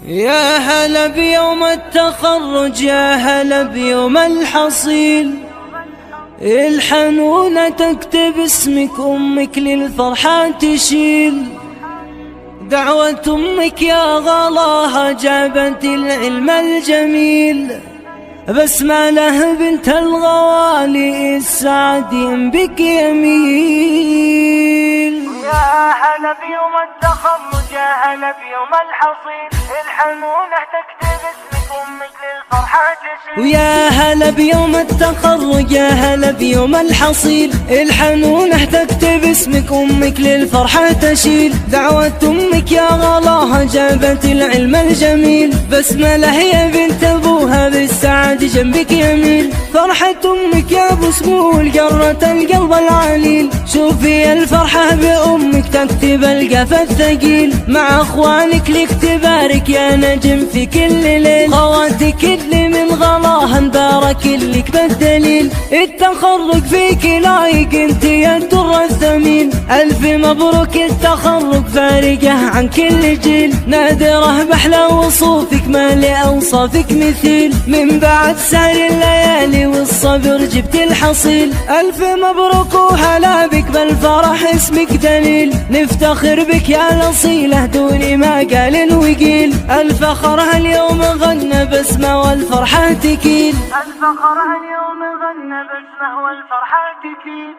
يا هلا بيوم التخرج، يا هلا بيوم الحصيل. الحنونة تكتب اسمك، أمك للفرحة تشيل. دعوة أمك يا غلاها جابت العلم الجميل. بسملة بنت الغوالي السعد بك يميل. يا هلا بيوم التخرج، يا هلا بيوم الحصيل. الحنونة تكتب اسمك، أمك للفرحة تشيل. ويا هلا بيوم التخرج، يا هلا بيوم الحصيل. الحنونة تكتب اسمك، أمك للفرحة تشيل. دعوة أمك يا غلاها جابت العلم الجميل. بسملة يا بنت أبوها بالسعد جنبك يميل. فرحة أمك يا أبو سمول جرت القلب العليل. شوفي الفرحة بأمك تكتب القفا الثقيل. مع أخوانك لك تبارك يا نجم في كل ليل. خواتك اللي من غلاها نبارك لك بالدليل. التخرج فيك لايق انت يا الدر الثمين. ألف مبروك التخرج فارقة عن كل جيل. نادرة بأحلى وصوفك ما لأوصافك مثيل. من بعد سهر الليالي والصبر جبت الحصيل. ألف مبروك وهلا بك بالفرح اسمك دليل. نفتخر بك يا الأصيلة دون ما قال الوقيل. الفخرها اليوم غنى بسمة والفرحة تكيل. الفخرها اليوم غنى بسمة والفرحة تكيل.